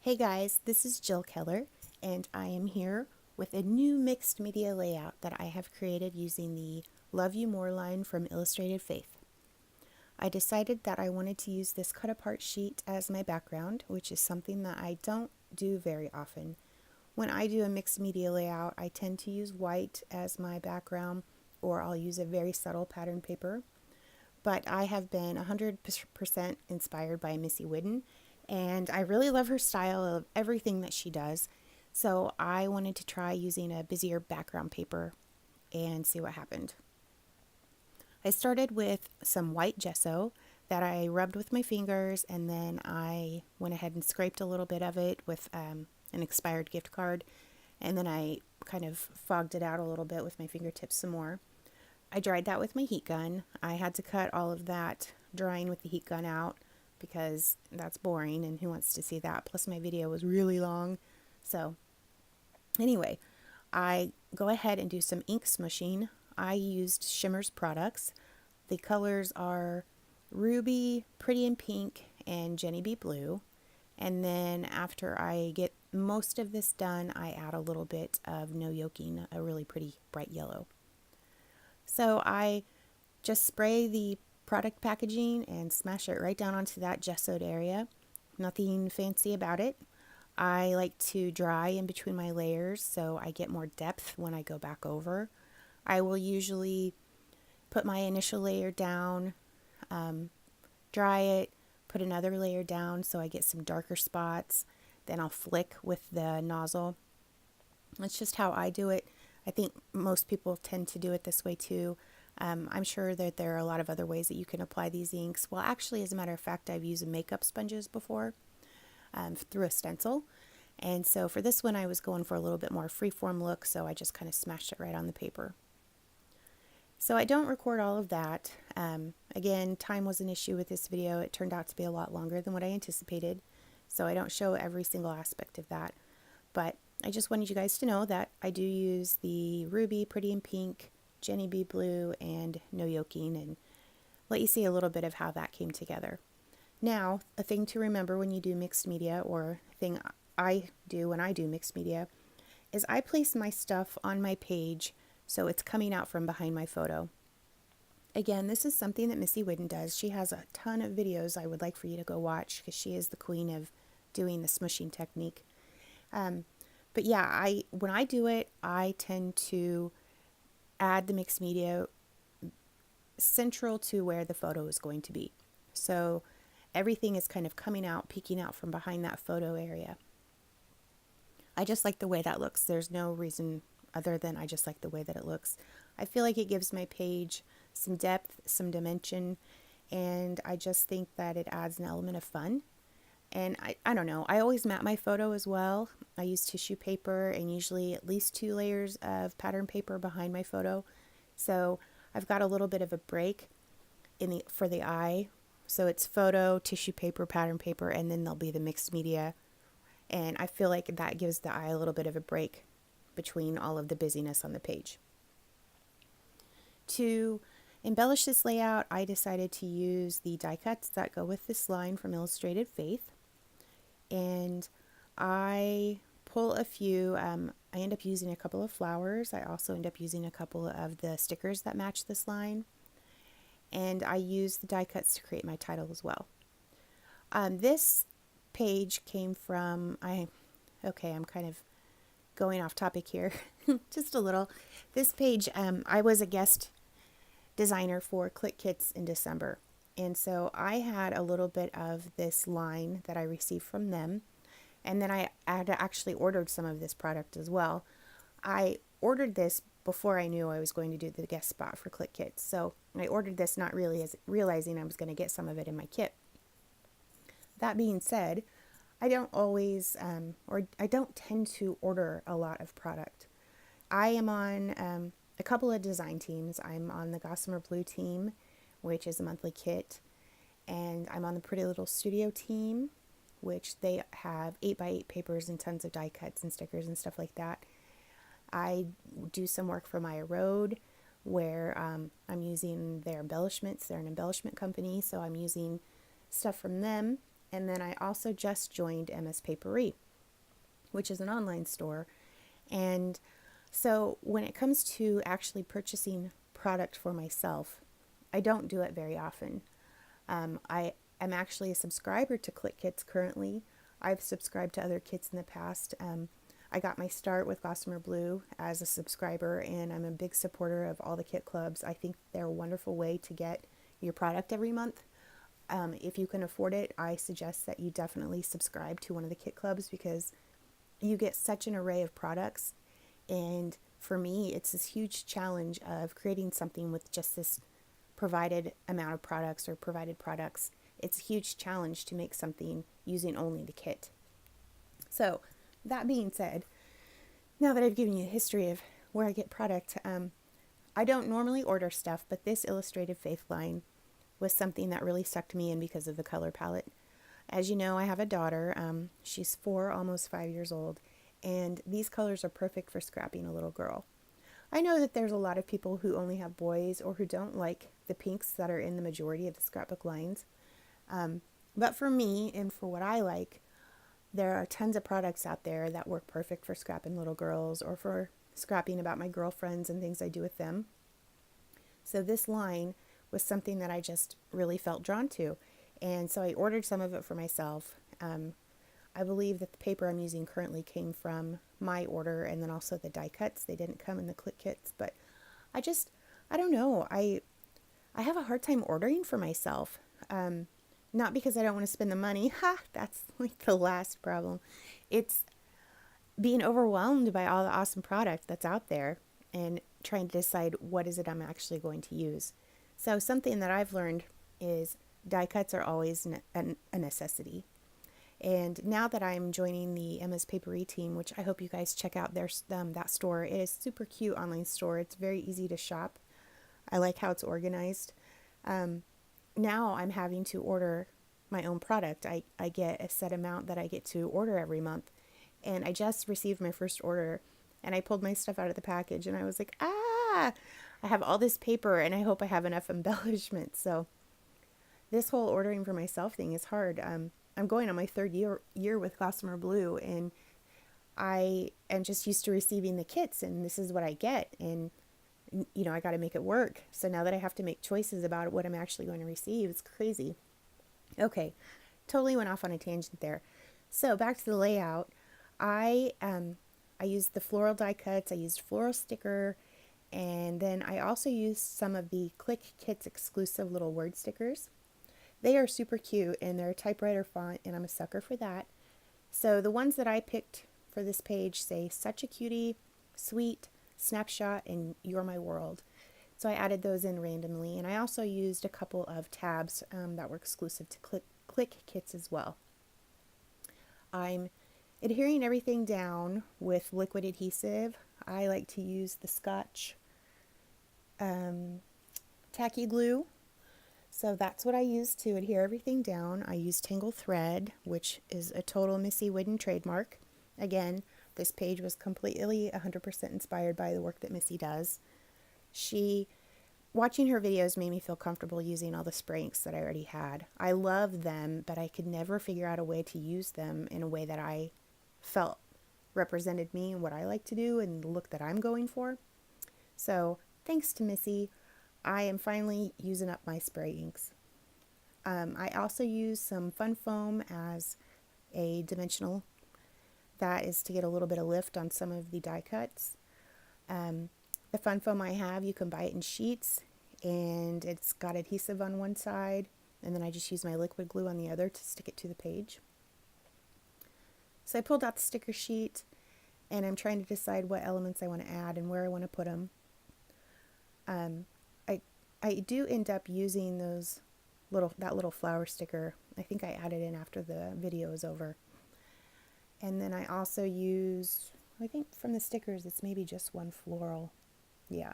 Hey guys, this is Jill Keller, and I am here with a new mixed media layout that I have created using the Love You More line from Illustrated Faith. I decided that I wanted to use this cut apart sheet as my background, which is something that I don't do very often. When I do a mixed media layout, I tend to use white as my background, or I'll use a very subtle pattern paper. But I have been 100% inspired by Missy Whidden, and I really love her style of everything that she does. So I wanted to try using a busier background paper and see what happened. I started with some white gesso that I rubbed with my fingers, and then I went ahead and scraped a little bit of it with an expired gift card, and then I kind of fogged it out a little bit with my fingertips some more. I dried that with my heat gun. I had to cut all of that drying with the heat gun out because that's boring and who wants to see that? Plus, my video was really long. So, anyway, I go ahead and do some ink smushing. I used Shimmer's products. The colors are Ruby, Pretty in Pink, and Jenny B Blue. And then after I get most of this done, I add a little bit of No Yoking, a really pretty bright yellow. So I just spray the product packaging and smash it right down onto that gessoed area. Nothing fancy about it. I like to dry in between my layers so I get more depth when I go back over. I will usually put my initial layer down, dry it, put another layer down so I get some darker spots. Then I'll flick with the nozzle. That's just how I do it. I think most people tend to do it this way too. I'm sure that there are a lot of other ways that you can apply these inks. Well, actually, as a matter of fact, I've used makeup sponges before through a stencil. And so for this one, I was going for a little bit more freeform look, so I just kind of smashed it right on the paper. So I don't record all of that. Again, time was an issue with this video. It turned out to be a lot longer than what I anticipated, so I don't show every single aspect of that. But I just wanted you guys to know that I do use the Ruby, Pretty in Pink, Jenny B Blue, and No Yoking, and let you see a little bit of how that came together. Now, a thing to remember when you do mixed media, or a thing I do when I do mixed media, is I place my stuff on my page so it's coming out from behind my photo. Again, this is something that Missy Whidden does. She has a ton of videos I would like for you to go watch because she is the queen of doing the smushing technique. But yeah, when I do it, I tend to add the mixed media central to where the photo is going to be. So everything is kind of coming out, peeking out from behind that photo area. I just like the way that looks. There's no reason other than I just like the way that it looks. I feel like it gives my page some depth, some dimension, and I just think that it adds an element of fun. And I don't know, I always map my photo as well. I use tissue paper and usually at least 2 layers of pattern paper behind my photo. So I've got a little bit of a break for the eye. So it's photo, tissue paper, pattern paper, and then there'll be the mixed media. And I feel like that gives the eye a little bit of a break between all of the busyness on the page. To embellish this layout, I decided to use the die cuts that go with this line from Illustrated Faith. And I pull a few, I end up using a couple of flowers. I also end up using a couple of the stickers that match this line. And I use the die cuts to create my title as well. This page came from, I'm kind of going off topic here, just a little. This page, I was a guest designer for Click Kits in December. And so I had a little bit of this line that I received from them. And then I had actually ordered some of this product as well. I ordered this before I knew I was going to do the guest spot for Click Kits. So I ordered this not really realizing I was going to get some of it in my kit. That being said, I don't always, or I don't tend to order a lot of product. I am on a couple of design teams. I'm on the Gossamer Blue team, which is a monthly kit, and I'm on the Pretty Little Studio team, which they have 8x8 papers and tons of die cuts and stickers and stuff like that. I do some work for Maya Road, where I'm using their embellishments. They're an embellishment company, so I'm using stuff from them And then I also just joined MS Papery, which is an online store. And so when it comes to actually purchasing product for myself, I don't do it very often. I am actually a subscriber to Click Kits currently. I've subscribed to other kits in the past. I got my start with Gossamer Blue as a subscriber, and I'm a big supporter of all the kit clubs. I think they're a wonderful way to get your product every month. If you can afford it, I suggest that you definitely subscribe to one of the kit clubs because you get such an array of products. And for me, it's this huge challenge of creating something with just this provided amount of products or provided products. It's a huge challenge to make something using only the kit. So, that being said, now that I've given you a history of where I get product, I don't normally order stuff, but this Illustrated Faith line was something that really sucked me in because of the color palette. As you know, I have a daughter. She's 4, almost 5 years old, and these colors are perfect for scrapping a little girl. I know that there's a lot of people who only have boys or who don't like the pinks that are in the majority of the scrapbook lines. But for me and for what I like, there are tons of products out there that work perfect for scrapping little girls or for scrapping about my girlfriends and things I do with them. So this line was something that I just really felt drawn to. And so I ordered some of it for myself. I believe that the paper I'm using currently came from my order, and then also the die cuts. They didn't come in the Click Kits, but I don't know. I have a hard time ordering for myself. Not because I don't want to spend the money. That's like the last problem. It's being overwhelmed by all the awesome product that's out there and trying to decide what is it I'm actually going to use. So something that I've learned is die cuts are always a necessity. And now that I'm joining the MS Papery team, which I hope you guys check out that store. It is super cute online store. It's very easy to shop. I like how it's organized. Now I'm having to order my own product. I get a set amount that I get to order every month. And I just received my first order and I pulled my stuff out of the package and I was like, I have all this paper and I hope I have enough embellishments. So this whole ordering for myself thing is hard. I'm going on my third year with Gossamer Blue, and I am just used to receiving the kits, and this is what I get. And, I got to make it work. So now that I have to make choices about what I'm actually going to receive, it's crazy. Okay, totally went off on a tangent there. So back to the layout. I used the floral die cuts. I used floral sticker, and then I also used some of the Click Kits exclusive little word stickers. They are super cute and they're a typewriter font, and I'm a sucker for that. So the ones that I picked for this page say Such a Cutie, Sweet, Snapshot, and You're My World. So I added those in randomly, and I also used a couple of tabs that were exclusive to Click Kits as well. I'm adhering everything down with liquid adhesive. I like to use the Scotch tacky glue. So that's what I use to adhere everything down. I use Tangle Thread, which is a total Missy Whidden trademark. Again, this page was completely 100% inspired by the work that Missy does. Watching her videos made me feel comfortable using all the spray inks that I already had. I love them, but I could never figure out a way to use them in a way that I felt represented me and what I like to do and the look that I'm going for. So thanks to Missy, I am finally using up my spray inks. I also use some Fun Foam as a dimensional. That is to get a little bit of lift on some of the die cuts. The Fun Foam I have, you can buy it in sheets, and it's got adhesive on one side, and then I just use my liquid glue on the other to stick it to the page. So I pulled out the sticker sheet, and I'm trying to decide what elements I want to add and where I want to put them. I do end up using that little flower sticker. I think I added in after the video is over. And then I also use, I think from the stickers, it's maybe just one floral. Yeah.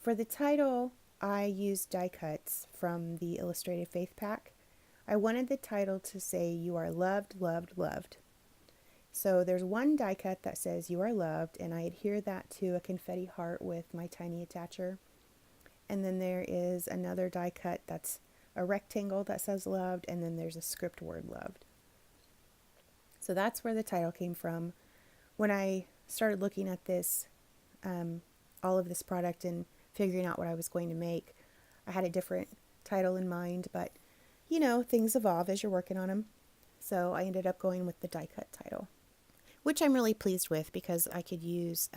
For the title, I used die cuts from the Illustrated Faith pack. I wanted the title to say, You Are Loved, Loved, Loved. So there's one die cut that says, You Are Loved, and I adhere that to a confetti heart with my tiny attacher. And then there is another die cut that's a rectangle that says loved, and then there's a script word loved. So that's where the title came from. When I started looking at this, all of this product and figuring out what I was going to make, I had a different title in mind, but you know, things evolve as you're working on them. So I ended up going with the die cut title, which I'm really pleased with because I could use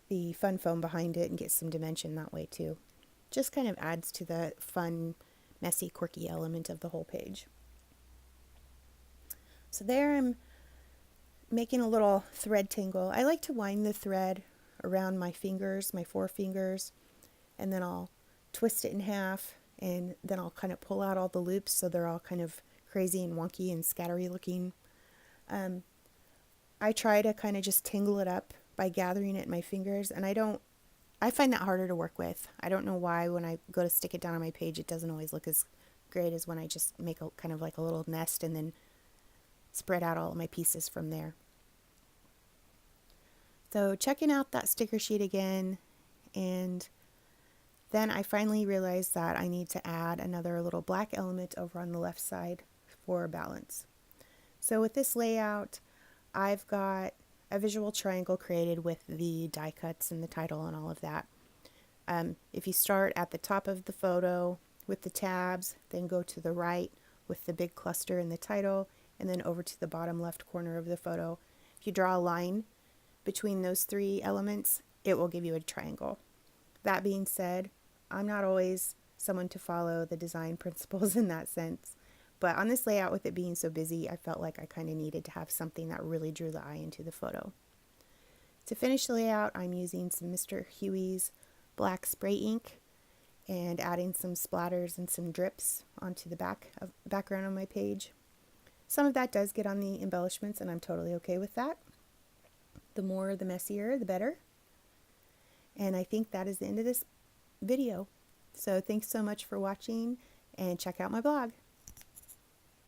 the fun foam behind it and get some dimension that way too. Just kind of adds to the fun, messy, quirky element of the whole page. So there I'm making a little thread tangle. I like to wind the thread around my fingers, my forefingers, and then I'll twist it in half, and then I'll kind of pull out all the loops so they're all kind of crazy and wonky and scattery looking. I try to kind of just tangle it up by gathering it in my fingers, and I find that harder to work with. I don't know why when I go to stick it down on my page it doesn't always look as great as when I just make a kind of like a little nest and then spread out all of my pieces from there. So checking out that sticker sheet again, and then I finally realized that I need to add another little black element over on the left side for balance. So with this layout, I've got a visual triangle created with the die cuts and the title and all of that. If you start at the top of the photo with the tabs, then go to the right with the big cluster in the title, and then over to the bottom left corner of the photo. If you draw a line between those three elements, it will give you a triangle. That being said, I'm not always someone to follow the design principles in that sense, but on this layout, with it being so busy, I felt like I kind of needed to have something that really drew the eye into the photo. To finish the layout, I'm using some Mr. Huey's black spray ink and adding some splatters and some drips onto the background on my page. Some of that does get on the embellishments, and I'm totally okay with that. The more, the messier, the better. And I think that is the end of this video. So thanks so much for watching, and check out my blog.